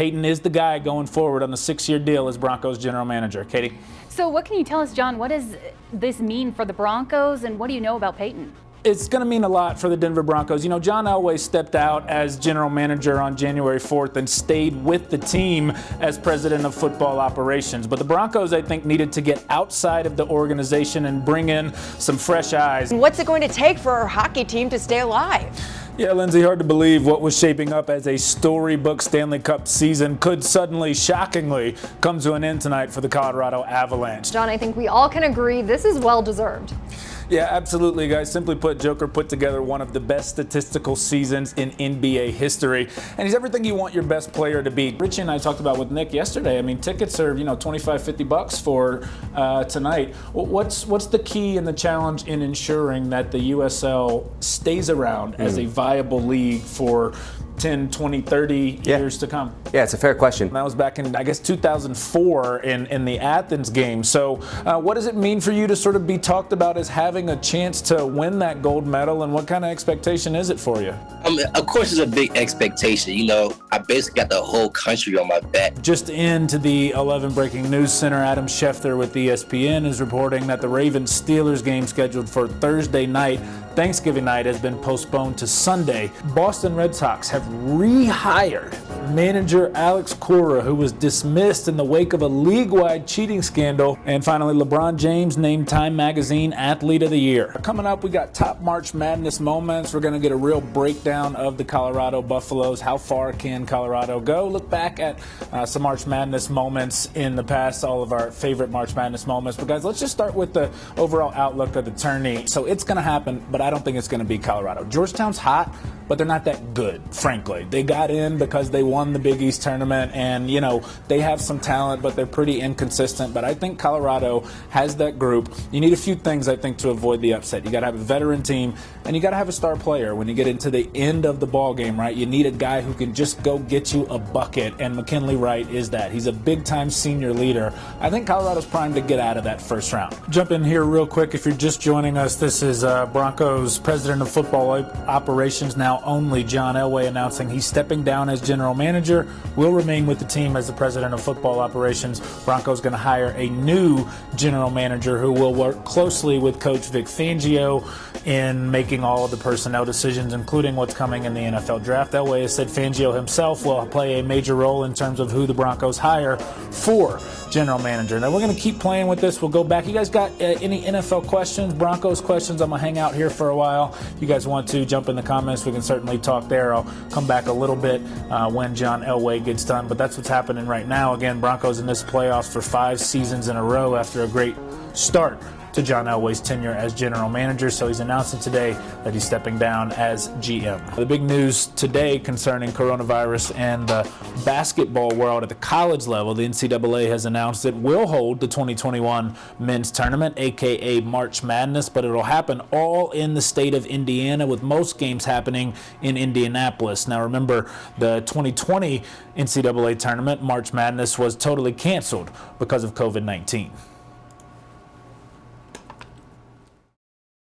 Peyton is the guy going forward on the 6-year deal as Broncos general manager. Katie? So what can you tell us, John? What does this mean for the Broncos, and what do you know about Peyton? It's going to mean a lot for the Denver Broncos. You know, John Elway stepped out as general manager on January 4th and stayed with the team as president of football operations. But the Broncos, I think, needed to get outside of the organization and bring in some fresh eyes. What's it going to take for our hockey team to stay alive? Yeah, Lindsay, hard to believe what was shaping up as a storybook Stanley Cup season could suddenly, shockingly, come to an end tonight for the Colorado Avalanche. John, I think we all can agree this is well-deserved. Yeah, absolutely, guys. Simply put, Joker put together one of the best statistical seasons in NBA history, and he's everything you want your best player to be. Richie and I talked about with Nick yesterday. I mean, tickets are, $25-50 for tonight. What's the key and the challenge in ensuring that the USL stays around as a viable league for 10, 20, 30 years to come? Yeah, it's a fair question. That was back in, I guess, 2004 in the Athens game. So what does it mean for you to sort of be talked about as having a chance to win that gold medal, and what kind of expectation is it for you? Of course, it's a big expectation. I basically got the whole country on my back. Just into the 11 Breaking News Center, Adam Schefter with ESPN is reporting that the Ravens-Steelers game scheduled for Thursday night, Thanksgiving night, has been postponed to Sunday. Boston Red Sox have rehired manager Alex Cora, who was dismissed in the wake of a league-wide cheating scandal. And finally, LeBron James named Time Magazine Athlete of the Year. Coming up, we got top March Madness moments. We're going to get a real breakdown of the Colorado Buffaloes. How far can Colorado go? Look back at some March Madness moments in the past, all of our favorite March Madness moments. But guys, let's just start with the overall outlook of the tourney. So it's going to happen, but I don't think it's going to be Colorado. Georgetown's hot, but they're not that good, frankly. They got in because they won the Big East tournament, and, they have some talent, but they're pretty inconsistent. But I think Colorado has that group. You need a few things, I think, to avoid the upset. You got to have a veteran team, and you got to have a star player. When you get into the end of the ball game, right, you need a guy who can just go get you a bucket, and McKinley Wright is that. He's a big-time senior leader. I think Colorado's primed to get out of that first round. Jump in here real quick if you're just joining us. This is Broncos president of football operations, now only John Elway, announcing he's stepping down as general manager, will remain with the team as the president of football operations. Broncos going to hire a new general manager who will work closely with Coach Vic Fangio in making all of the personnel decisions, including what's coming in the NFL draft. Elway has said Fangio himself will play a major role in terms of who the Broncos hire for general manager. Now, we're going to keep playing with this. We'll go back. You guys got any NFL questions, Broncos questions? I'm going to hang out here for a while. If you guys want to jump in the comments, we can certainly talk there. I'll come back a little bit when John Elway gets done. But that's what's happening right now. Again, Broncos in this playoffs for 5 seasons in a row after a great start to John Elway's tenure as general manager. So he's announcing today that he's stepping down as GM. The big news today concerning coronavirus and the basketball world at the college level, the NCAA has announced it will hold the 2021 men's tournament, aka March Madness, but it'll happen all in the state of Indiana, with most games happening in Indianapolis. Now remember, the 2020 NCAA tournament, March Madness, was totally canceled because of COVID-19.